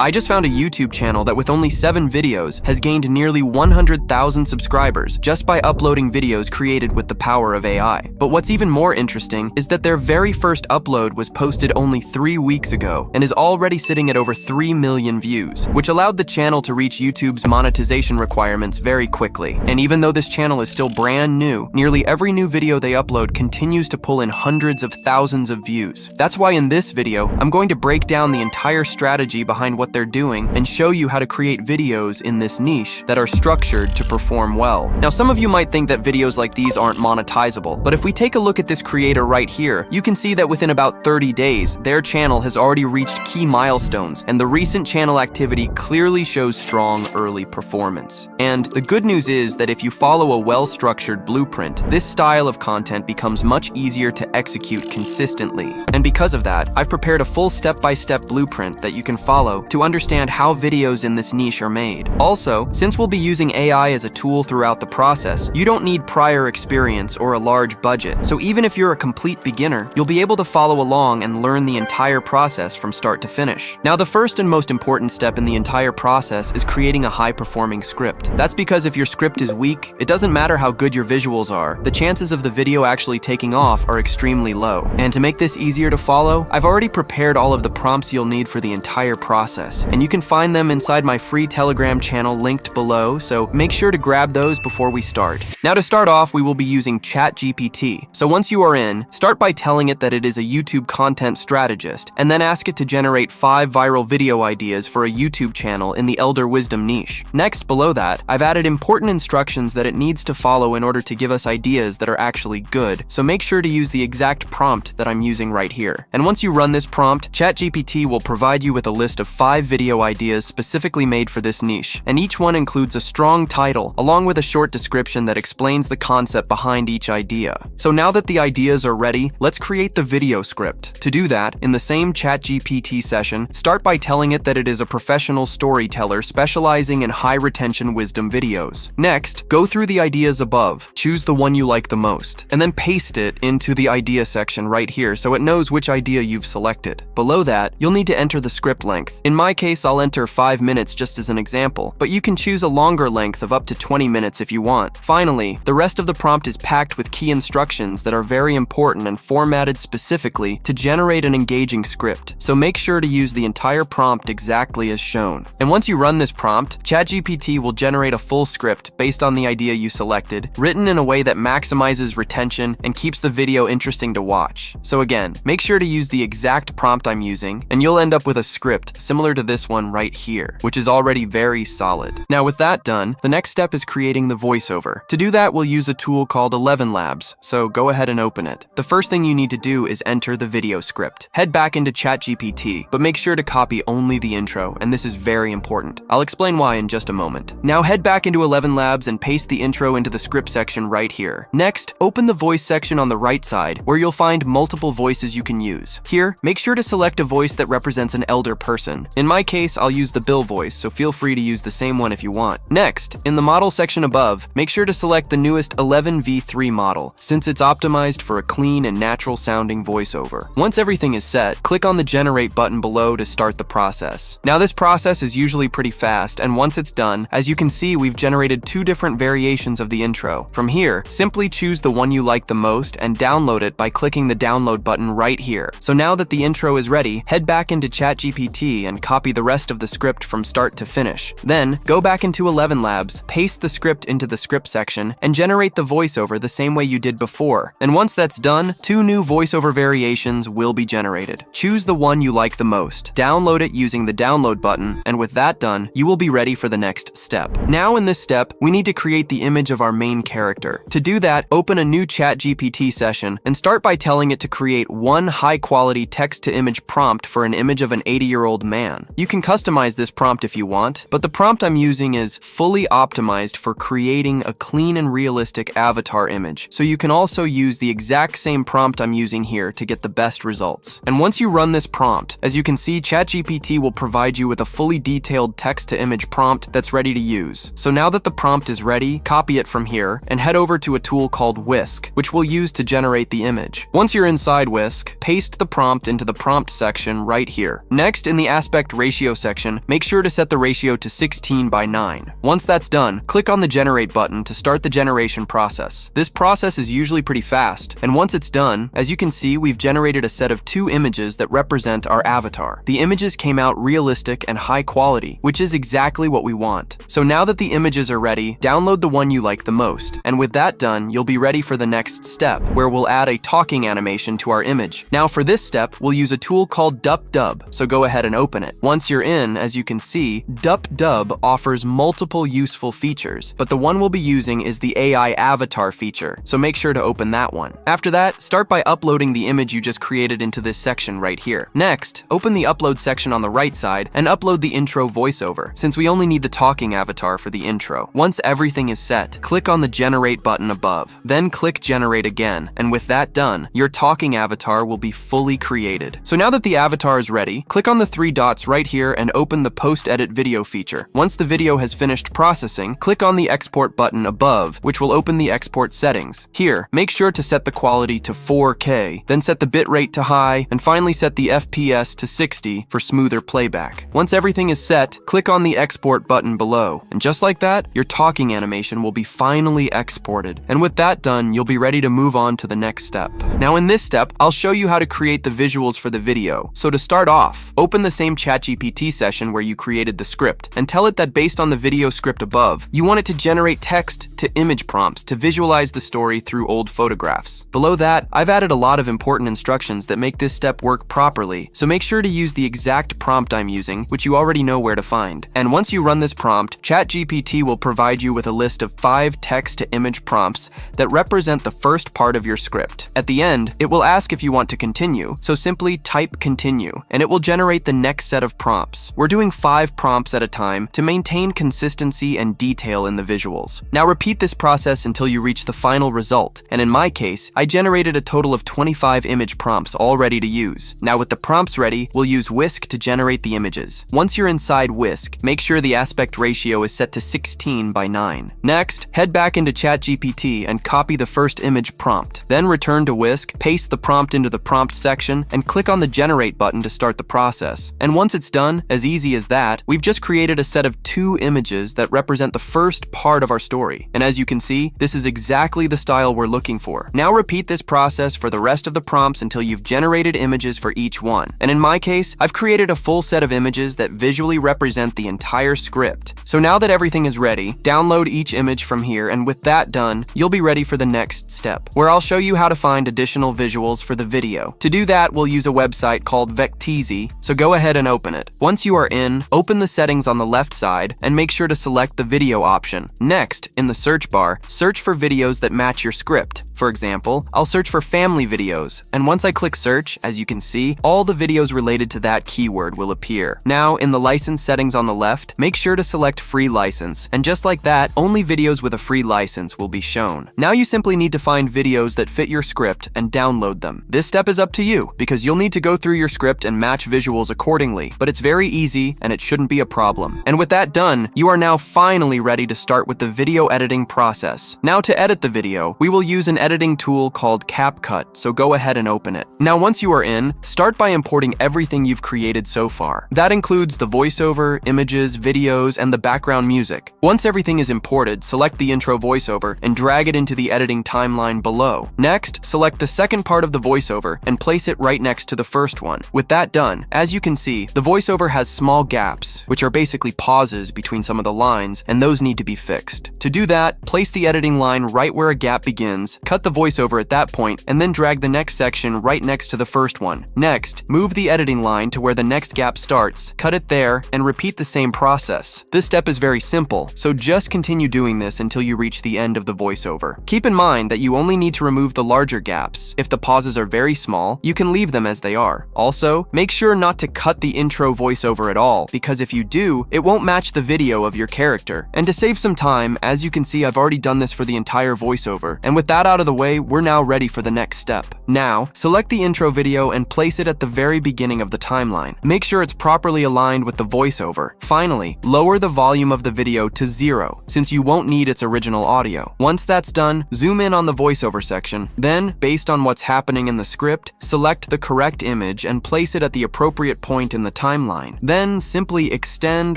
I just found a YouTube channel that with only 7 videos has gained nearly 100,000 subscribers just by uploading videos created with the power of AI. But what's even more interesting is that their very first upload was posted only 3 weeks ago and is already sitting at over 3 million views, which allowed the channel to reach YouTube's monetization requirements very quickly. And even though this channel is still brand new, nearly every new video they upload continues to pull in hundreds of thousands of views. That's why in this video, I'm going to break down the entire strategy behind what they're doing and show you how to create videos in this niche that are structured to perform well. Now, some of you might think that videos like these aren't monetizable, but if we take a look at this creator right here, you can see that within about 30 days, their channel has already reached key milestones, and the recent channel activity clearly shows strong early performance. And the good news is that if you follow a well-structured blueprint, this style of content becomes much easier to execute consistently. And because of that, I've prepared a full step-by-step blueprint that you can follow to understand how videos in this niche are made. Also, since we'll be using AI as a tool throughout the process, you don't need prior experience or a large budget. So even if you're a complete beginner, you'll be able to follow along and learn the entire process from start to finish. Now, the first and most important step in the entire process is creating a high-performing script. That's because if your script is weak, it doesn't matter how good your visuals are, the chances of the video actually taking off are extremely low. And to make this easier to follow, I've already prepared all of the prompts you'll need for the entire process. And you can find them inside my free Telegram channel linked below, so make sure to grab those before we start. Now, to start off, we will be using ChatGPT. So once you are in, start by telling it that it is a YouTube content strategist, and then ask it to generate 5 viral video ideas for a YouTube channel in the elder wisdom niche. Next, below that, I've added important instructions that it needs to follow in order to give us ideas that are actually good, so make sure to use the exact prompt that I'm using right here. And once you run this prompt, ChatGPT will provide you with a list of 5 video ideas specifically made for this niche, and each one includes a strong title along with a short description that explains the concept behind each idea. So now that the ideas are ready, let's create the video script. To do that, in the same ChatGPT session, start by telling it that it is a professional storyteller specializing in high-retention wisdom videos. Next, go through the ideas above, choose the one you like the most, and then paste it into the idea section right here so it knows which idea you've selected. Below that, you'll need to enter the script length. In my case, I'll enter 5 minutes just as an example, but you can choose a longer length of up to 20 minutes if you want. Finally, the rest of the prompt is packed with key instructions that are very important and formatted specifically to generate an engaging script, so make sure to use the entire prompt exactly as shown. And once you run this prompt, ChatGPT will generate a full script based on the idea you selected, written in a way that maximizes retention and keeps the video interesting to watch. So again, make sure to use the exact prompt I'm using, and you'll end up with a script similar to this one right here, which is already very solid. Now, with that done, the next step is creating the voiceover. To do that, we'll use a tool called ElevenLabs, so go ahead and open it. The first thing you need to do is enter the video script. Head back into ChatGPT, but make sure to copy only the intro, and this is very important. I'll explain why in just a moment. Now head back into ElevenLabs and paste the intro into the script section right here. Next, open the voice section on the right side, where you'll find multiple voices you can use. Here, make sure to select a voice that represents an elder person. In my case, I'll use the Bill voice, so feel free to use the same one if you want. Next, in the model section above, make sure to select the newest 11v3 model, since it's optimized for a clean and natural sounding voiceover. Once everything is set, click on the generate button below to start the process. Now, this process is usually pretty fast, and once it's done, as you can see, we've generated 2 different variations of the intro. From here, simply choose the one you like the most and download it by clicking the download button right here. So now that the intro is ready, head back into ChatGPT and copy the rest of the script from start to finish. Then, go back into ElevenLabs, paste the script into the script section, and generate the voiceover the same way you did before. And once that's done, 2 new voiceover variations will be generated. Choose the one you like the most, download it using the download button, and with that done, you will be ready for the next step. Now in this step, we need to create the image of our main character. To do that, open a new ChatGPT session and start by telling it to create one high-quality text-to-image prompt for an image of an 80-year-old man. You can customize this prompt if you want, but the prompt I'm using is fully optimized for creating a clean and realistic avatar image, so you can also use the exact same prompt I'm using here to get the best results. And once you run this prompt, as you can see, ChatGPT will provide you with a fully detailed text-to-image prompt that's ready to use. So now that the prompt is ready, copy it from here and head over to a tool called Whisk, which we'll use to generate the image. Once you're inside Whisk, paste the prompt into the prompt section right here. Next, in the aspect aspect ratio section, make sure to set the ratio to 16:9. Once that's done, click on the Generate button to start the generation process. This process is usually pretty fast, and once it's done, as you can see, we've generated a set of 2 images that represent our avatar. The images came out realistic and high quality, which is exactly what we want. So now that the images are ready, download the one you like the most. And with that done, you'll be ready for the next step, where we'll add a talking animation to our image. Now for this step, we'll use a tool called DupDub, so go ahead and open it. Once you're in, as you can see, DupDub offers multiple useful features, but the one we'll be using is the AI avatar feature, so make sure to open that one. After that, start by uploading the image you just created into this section right here. Next, open the upload section on the right side and upload the intro voiceover, since we only need the talking avatar for the intro. Once everything is set, click on the Generate button above, then click Generate again, and with that done, your talking avatar will be fully created. So now that the avatar is ready, click on the 3 dots right here and open the Post-Edit Video feature. Once the video has finished processing, click on the Export button above, which will open the export settings. Here, make sure to set the quality to 4K, then set the bitrate to high, and finally set the FPS to 60 for smoother playback. Once everything is set, click on the Export button below, and just like that, your talking animation will be finally exported. And with that done, you'll be ready to move on to the next step. Now in this step, I'll show you how to create the visuals for the video. So to start off, open the same ChatGPT session where you created the script, and tell it that based on the video script above, you want it to generate text to image prompts to visualize the story through old photographs. Below that, I've added a lot of important instructions that make this step work properly, so make sure to use the exact prompt I'm using, which you already know where to find. And once you run this prompt, ChatGPT will provide you with a list of 5 text-to-image prompts that represent the first part of your script. At the end, it will ask if you want to continue, so simply type continue, and it will generate the next set of prompts. We're doing 5 prompts at a time to maintain consistency and detail in the visuals. Now repeat this process until you reach the final result, and in my case, I generated a total of 25 image prompts all ready to use. Now with the prompts ready, we'll use Whisk to generate the images. Once you're inside Whisk, make sure the aspect ratio is set to 16:9. Next, head back into ChatGPT and copy the first image prompt. Then return to Whisk, paste the prompt into the prompt section, and click on the Generate button to start the process. And once it's done, as easy as that, we've just created a set of 2 images that represent the first part of our story. And as you can see, this is exactly the style we're looking for. Now repeat this process for the rest of the prompts until you've generated images for each one. And in my case, I've created a full set of images that visually represent the entire script. So now that everything is ready, download each image from here, and with that done, you'll be ready for the next step, where I'll show you how to find additional visuals for the video. To do that, we'll use a website called Vecteezy, so go ahead and open it. Once you are in, open the settings on the left side and make sure to select the video option. Next, in the search bar, search for videos that match your script. For example, I'll search for family videos, and once I click search, as you can see, all the videos related to that keyword will appear. Now, in the license settings on the left, make sure to select free license, and just like that, only videos with a free license will be shown. Now you simply need to find videos that fit your script and download them. This step is up to you, because you'll need to go through your script and match visuals accordingly, but it's very easy and it shouldn't be a problem. And with that done, you are now finally ready to start with the video editing process. Now to edit the video, we will use an editing tool called CapCut, so go ahead and open it. Now once you are in, start by importing everything you've created so far. That includes the voiceover, images, videos, and the background music. Once everything is imported, select the intro voiceover and drag it into the editing timeline below. Next, select the second part of the voiceover and place it right next to the first one. With that done, as you can see, the voiceover has small gaps, which are basically pauses between some of the lines, and those need to be fixed. To do that, place the editing line right where a gap begins, cut the voiceover at that point, and then drag the next section right next to the first one. Next, move the editing line to where the next gap starts, cut it there, and repeat the same process. This step is very simple, so just continue doing this until you reach the end of the voiceover. Keep in mind that you only need to remove the larger gaps. If the pauses are very small, you can leave them as they are. Also, make sure not to cut the intro voiceover at all, because if you do, it won't match the video of your character. And to save some time, as you can see, I've already done this for the entire voiceover. And with that out out of the way, we're now ready for the next step. Now, select the intro video and place it at the very beginning of the timeline. Make sure it's properly aligned with the voiceover. Finally, lower the volume of the video to 0, since you won't need its original audio. Once that's done, zoom in on the voiceover section. Then, based on what's happening in the script, select the correct image and place it at the appropriate point in the timeline. Then, simply extend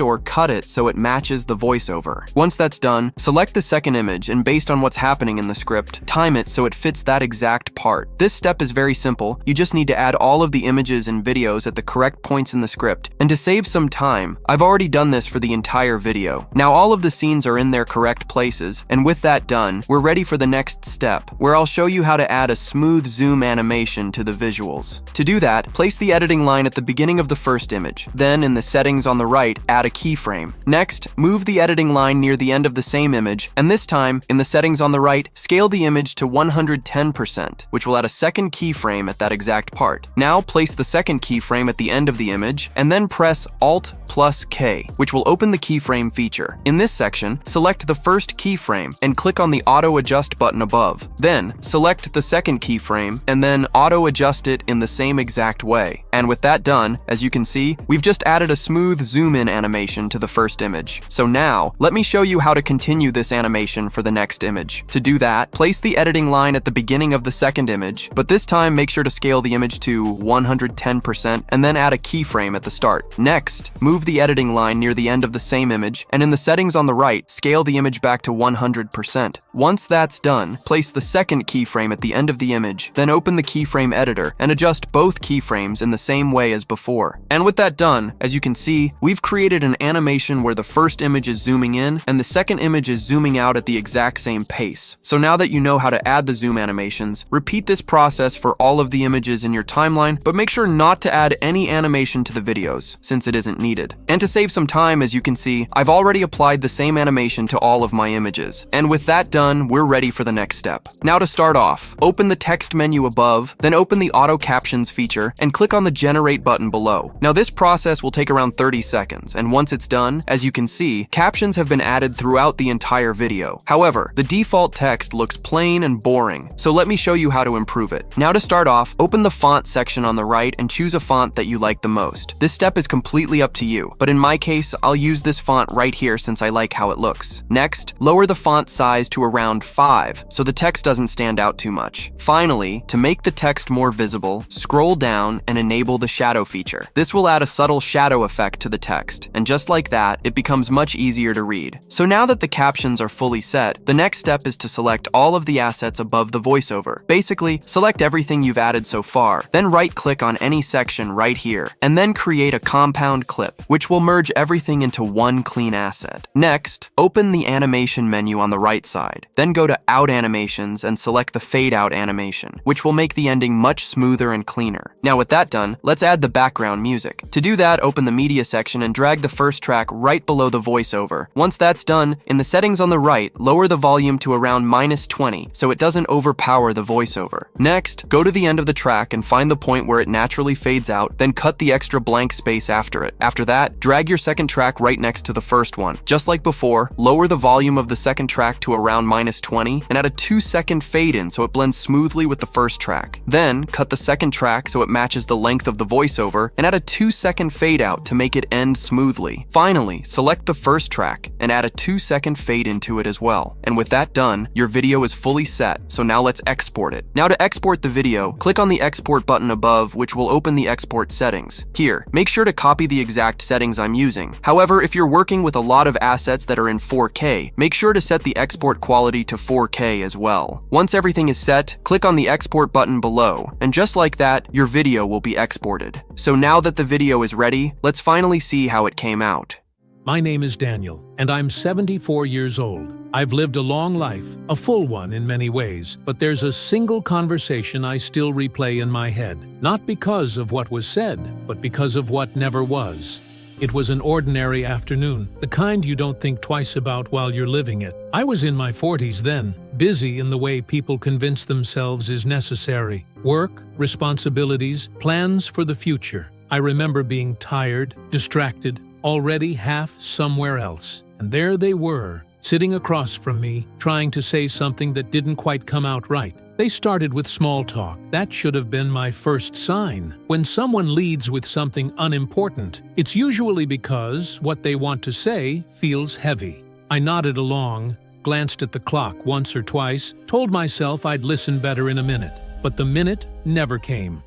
or cut it so it matches the voiceover. Once that's done, select the second image and based on what's happening in the script, time it so it fits that exact part. This step is very simple. You just need to add all of the images and videos at the correct points in the script. And to save some time, I've already done this for the entire video. Now all of the scenes are in their correct places, and with that done, we're ready for the next step, where I'll show you how to add a smooth zoom animation to the visuals. To do that, place the editing line at the beginning of the first image. Then, in the settings on the right, add a keyframe. Next, move the editing line near the end of the same image, and this time, in the settings on the right, scale the image to 110%, which will add a second keyframe at that exact part. Now, place the second keyframe at the end of the image, and then press Alt+K, which will open the keyframe feature. In this section, select the first keyframe and click on the Auto Adjust button above. Then, select the second keyframe and then auto adjust it in the same exact way. And with that done, as you can see, we've just added a smooth zoom-in animation to the first image. So now, let me show you how to continue this animation for the next image. To do that, place the editing line at the beginning of the second image, but this time make sure to scale the image to 110% and then add a keyframe at the start. Next, move the editing line near the end of the same image, and in the settings on the right, scale the image back to 100%. Once that's done, place the second keyframe at the end of the image, then open the keyframe editor and adjust both keyframes in the same way as before. And with that done, as you can see, we've created an animation where the first image is zooming in and the second image is zooming out at the exact same pace. So now that you know how to add the zoom animations, repeat this process for all of the images in your timeline, but make sure not to add any animation to the videos, since it isn't needed. And to save some time, as you can see, I've already applied the same animation to all of my images. And with that done, we're ready for the next step. Now to start off, open the text menu above, then open the auto captions feature, and click on the generate button below. Now this process will take around 30 seconds, and once it's done, as you can see, captions have been added throughout the entire video. However, the default text looks plain and boring, so let me show you how to improve it. Now to start off, open the font section on the right and choose a font that you like the most. This step is completely up to you, but in my case, I'll use this font right here since I like how it looks. Next, lower the font size to around 5, so the text doesn't stand out too much. Finally, to make the text more visible, scroll down and enable the shadow feature. This will add a subtle shadow effect to the text, and just like that, it becomes much easier to read. So now that the captions are fully set, the next step is to select all of the assets above the voiceover. Basically, select everything you've added so far, then right-click on any section right here, and then create a compound clip, which will merge everything into one clean asset. Next, open the animation menu on the right side, then go to Out Animations and select the Fade Out animation, which will make the ending much smoother and cleaner. Now with that done, let's add the background music. To do that, open the media section and drag the first track right below the voiceover. Once that's done, in the settings on the right, lower the volume to around -20 so it doesn't overpower the voiceover. Next, go to the end of the track and find the point where it naturally fades out, then cut the extra blank space after it. After that, drag your second track right next to the first one. Just like before, lower the volume of the second track to around -20 and add a 2-second fade in so it blends smoothly with the first track. Then, cut the second track so it matches the length of the voiceover and add a 2-second fade out to make it end smoothly. Finally, select the first track and add a 2-second fade into it as well. And with that done, your video is fully set, so now let's export it. Now to export the video, click on the export button above, which will open the export settings. Here, make sure to copy the exact settings I'm using. However, if you're working with a lot of assets that are in 4K, make sure to set the export quality to 4K as well. Once everything is set, click on the export button below, and just like that, your video will be exported. So now that the video is ready, let's finally see how it came out. My name is Daniel, and I'm 74 years old. I've lived a long life, a full one in many ways, but there's a single conversation I still replay in my head. Not because of what was said, but because of what never was. It was an ordinary afternoon, the kind you don't think twice about while you're living it. I was in my 40s then, busy in the way people convince themselves is necessary. Work, responsibilities, plans for the future. I remember being tired, distracted, already half somewhere else. And there they were, sitting across from me, trying to say something that didn't quite come out right. They started with small talk. That should have been my first sign. When someone leads with something unimportant, it's usually because what they want to say feels heavy. I nodded along, glanced at the clock once or twice, told myself I'd listen better in a minute. But the minute never came.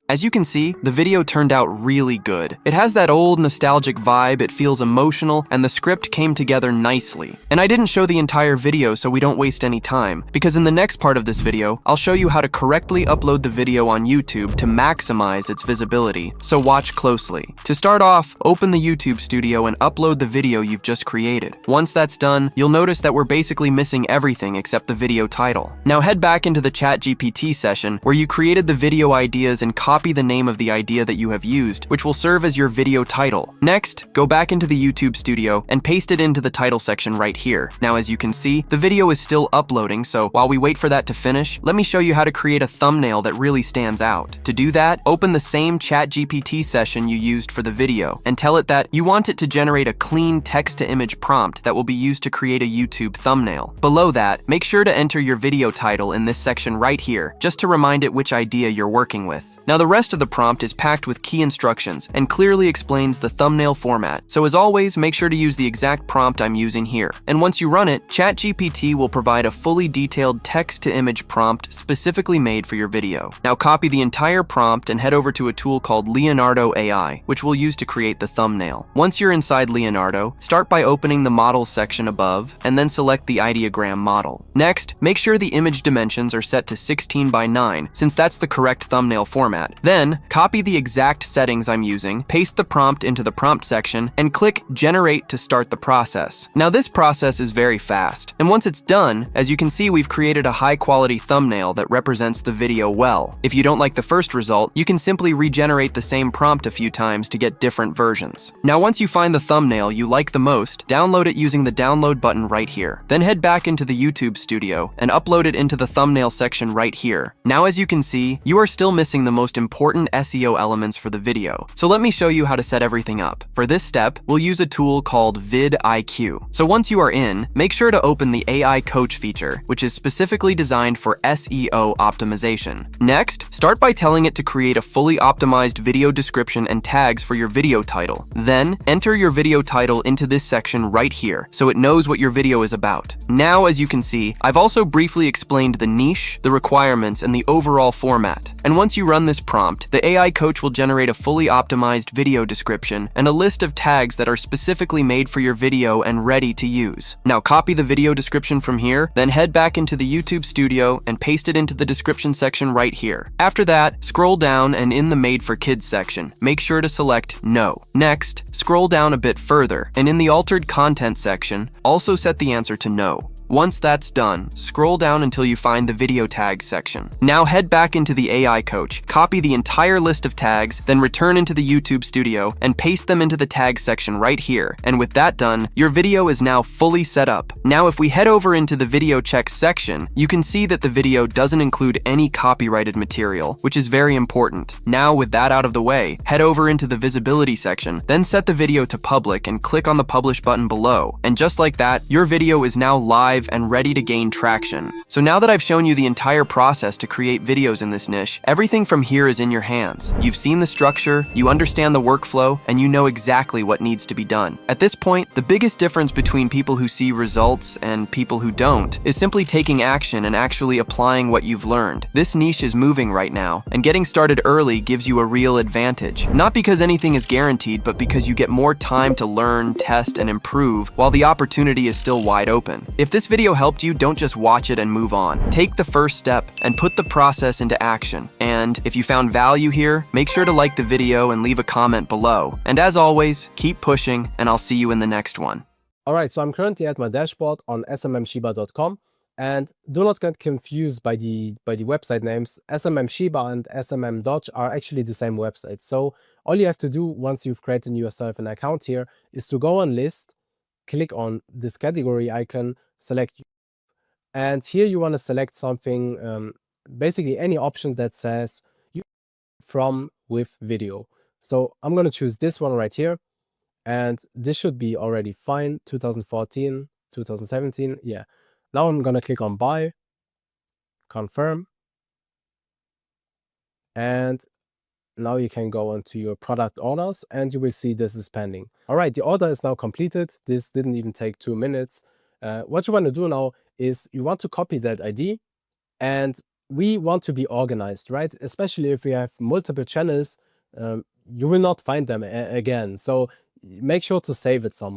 As you can see, the video turned out really good. It has that old nostalgic vibe, it feels emotional, and the script came together nicely. And I didn't show the entire video so we don't waste any time, because in the next part of this video, I'll show you how to correctly upload the video on YouTube to maximize its visibility, so watch closely. To start off, open the YouTube Studio and upload the video you've just created. Once that's done, you'll notice that we're basically missing everything except the video title. Now head back into the ChatGPT session where you created the video ideas and copy the name of the idea that you have used, which will serve as your video title. Next, go back into the YouTube Studio and paste it into the title section right here. Now, as you can see, the video is still uploading, so while we wait for that to finish, let me show you how to create a thumbnail that really stands out. To do that, open the same ChatGPT session you used for the video and tell it that you want it to generate a clean text-to-image prompt that will be used to create a YouTube thumbnail. Below that, make sure to enter your video title in this section right here, just to remind it which idea you're working with. Now, the rest of the prompt is packed with key instructions and clearly explains the thumbnail format. So as always, make sure to use the exact prompt I'm using here. And once you run it, ChatGPT will provide a fully detailed text-to-image prompt specifically made for your video. Now copy the entire prompt and head over to a tool called Leonardo AI, which we'll use to create the thumbnail. Once you're inside Leonardo, start by opening the Models section above, and then select the ideogram model. Next, make sure the image dimensions are set to 16 by 9, since that's the correct thumbnail format. Then, copy the exact settings I'm using, paste the prompt into the prompt section, and click Generate to start the process. Now this process is very fast, and once it's done, as you can see, we've created a high-quality thumbnail that represents the video well. If you don't like the first result, you can simply regenerate the same prompt a few times to get different versions. Now once you find the thumbnail you like the most, download it using the download button right here. Then head back into the YouTube Studio and upload it into the thumbnail section right here. Now as you can see, you are still missing the most important SEO elements for the video. So let me show you how to set everything up. For this step, we'll use a tool called vidIQ. So once you are in, make sure to open the AI Coach feature, which is specifically designed for SEO optimization. Next, start by telling it to create a fully optimized video description and tags for your video title. Then, enter your video title into this section right here, so it knows what your video is about. Now, as you can see, I've also briefly explained the niche, the requirements, and the overall format. And once you run this prompt, the AI Coach will generate a fully optimized video description and a list of tags that are specifically made for your video and ready to use. Now copy the video description from here, then head back into the YouTube Studio and paste it into the description section right here. After that, scroll down and in the Made for Kids section, make sure to select No. Next, scroll down a bit further, and in the Altered Content section, also set the answer to No. Once that's done, scroll down until you find the video tags section. Now head back into the AI Coach, copy the entire list of tags, then return into the YouTube Studio and paste them into the tag section right here. And with that done, your video is now fully set up. Now if we head over into the video checks section, you can see that the video doesn't include any copyrighted material, which is very important. Now with that out of the way, head over into the visibility section, then set the video to public and click on the publish button below. And just like that, your video is now live and ready to gain traction. So now that I've shown you the entire process to create videos in this niche, everything from here is in your hands. You've seen the structure, you understand the workflow, and you know exactly what needs to be done. At this point, the biggest difference between people who see results and people who don't is simply taking action and actually applying what you've learned. This niche is moving right now, and getting started early gives you a real advantage. Not because anything is guaranteed, but because you get more time to learn, test, and improve while the opportunity is still wide open. If this video helped you, don't just watch it and move on. Take the first step and put the process into action. And if you found value here, make sure to like the video and leave a comment below. And as always, keep pushing, and I'll see you in the next one. Alright, so I'm currently at my dashboard on smmshiba.com, and do not get confused by the website names. SMM and SMM Dodge are actually the same website. So all you have to do once you've created yourself an account here is to go on list, click on this category icon, select, and here you want to select something, basically any option that says you from with video. So I'm going to choose this one right here, and this should be already fine. 2014, 2017. Yeah. Now I'm gonna click on buy, confirm, and now you can go onto your product orders and you will see this is pending. All right, the order is now completed. This didn't even take 2 minutes. What you want to do now is you want to copy that ID, and we want to be organized, right? Especially if we have multiple channels, you will not find them again. So make sure to save it somewhere.